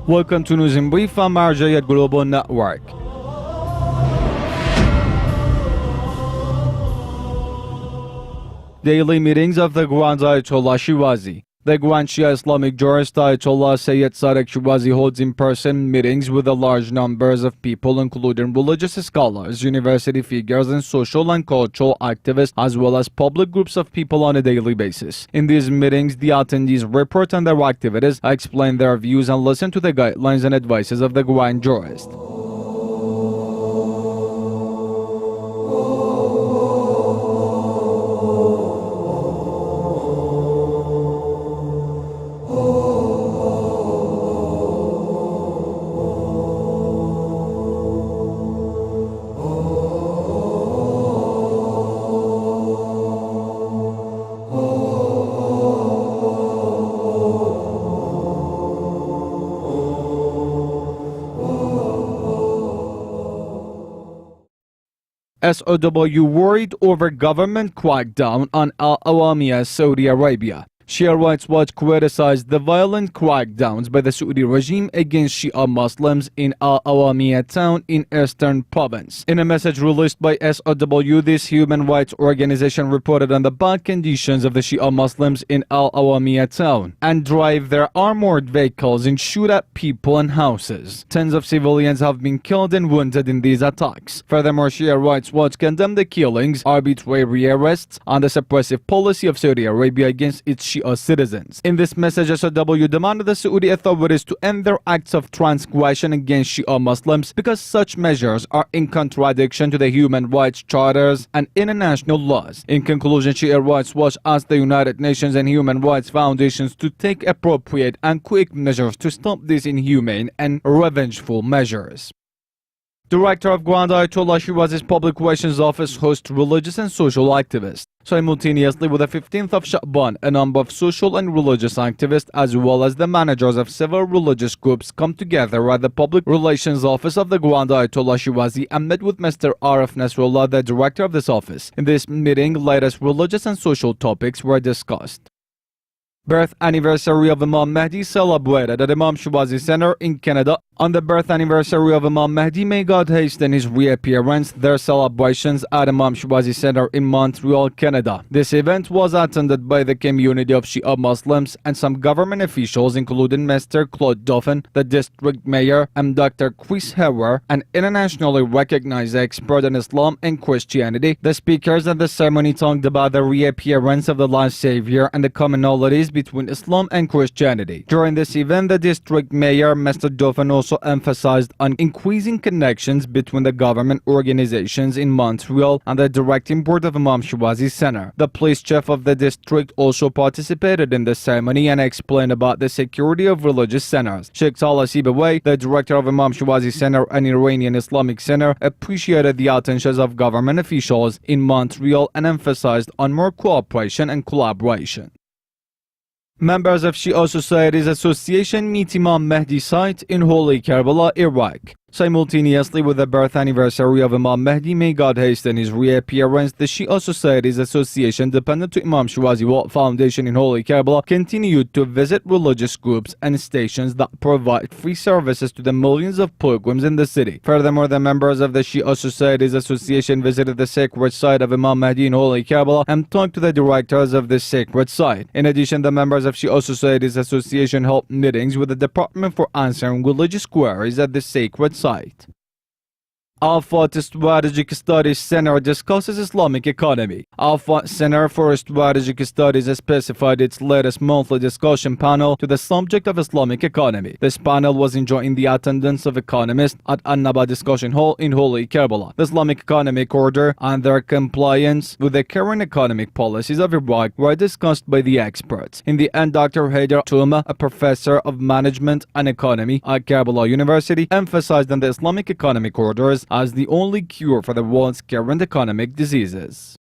Welcome to News in Brief from Marjayat Global Network. Daily meetings of the Grand Ayatollah Shirazi. The Grand Shia Islamic jurist Ayatollah Sayyid Sadiq Shirazi holds in-person meetings with a large numbers of people, including religious scholars, university figures, and social and cultural activists, as well as public groups of people on a daily basis. In these meetings, the attendees report on their activities, explain their views, and listen to the guidelines and advices of the Grand jurist. SOW worried over government crackdown on Al-Awamiyah, Saudi Arabia. Shia Rights Watch criticized the violent crackdowns by the Saudi regime against Shia Muslims in Al-Awamiyah town in Eastern Province. In a message released by SOW, this human rights organization reported on the bad conditions of the Shia Muslims in Al-Awamiyah town and drive their armored vehicles and shoot at people and houses. Tens of civilians have been killed and wounded in these attacks. Furthermore, Shia Rights Watch condemned the killings, arbitrary arrests, and the suppressive policy of Saudi Arabia against its Shia citizens. In this message, SOW demanded the Saudi authorities to end their acts of transgression against Shia Muslims because such measures are in contradiction to the human rights charters and international laws. In conclusion, Shia Rights Watch asked the United Nations and human rights foundations to take appropriate and quick measures to stop these inhumane and revengeful measures. Director of Grand Ayatollah Shirazi's Public Relations Office hosts religious and social activists. Simultaneously with the 15th of Shaban, a number of social and religious activists as well as the managers of several religious groups come together at the Public Relations Office of the Grand Ayatollah Shirazi and met with Mr. Arif Nasrullah, the director of this office. In this meeting, latest religious and social topics were discussed. Birth anniversary of Imam Mahdi celebrated at Imam Shirazi Center in Canada. On the birth anniversary of Imam Mahdi, may God hasten his reappearance, their celebrations at Imam Shirazi Center in Montreal, Canada. This event was attended by the community of Shia Muslims and some government officials, including Mr. Claude Dauphin, the district mayor, and Dr. Chris Hewer, an internationally recognized expert in Islam and Christianity. The speakers at the ceremony talked about the reappearance of the last savior and the commonalities between Islam and Christianity. During this event, the district mayor, Mr. Dauphin, also emphasized on increasing connections between the government organizations in Montreal and the directing board of Imam Shirazi Center. The police chief of the district also participated in the ceremony and explained about the security of religious centers. Sheikh Salah Sibaway, the director of Imam Shirazi Center and Iranian Islamic Center, appreciated the attentions of government officials in Montreal and emphasized on more cooperation and collaboration. Members of Shia Societies Association meet Imam Mahdi site in Holy Karbala, Iraq. Simultaneously with the birth anniversary of Imam Mahdi, may God hasten his reappearance, the Shia Societies Association, dependent to Imam Shirazi Waqf Foundation in Holy Karbala, continued to visit religious groups and stations that provide free services to the millions of pilgrims in the city. Furthermore, the members of the Shia Societies Association visited the sacred site of Imam Mahdi in Holy Karbala and talked to the directors of this sacred site. In addition, the members of Shia Societies Association held meetings with the Department for Answering Religious Queries at the sacred site. Al-Furat Strategic Studies Center discusses Islamic economy. Al-Furat Center for Strategic Studies has specified its latest monthly discussion panel to the subject of Islamic economy. This panel was enjoying the attendance of economists at An-Naba Discussion Hall in Holy Karbala. The Islamic Economic Order and their compliance with the current economic policies of Iraq were discussed by the experts. In the end, Dr. Haider Touma, a professor of management and economy at Karbala University, emphasized on the Islamic economic orders as the only cure for the world's current economic diseases.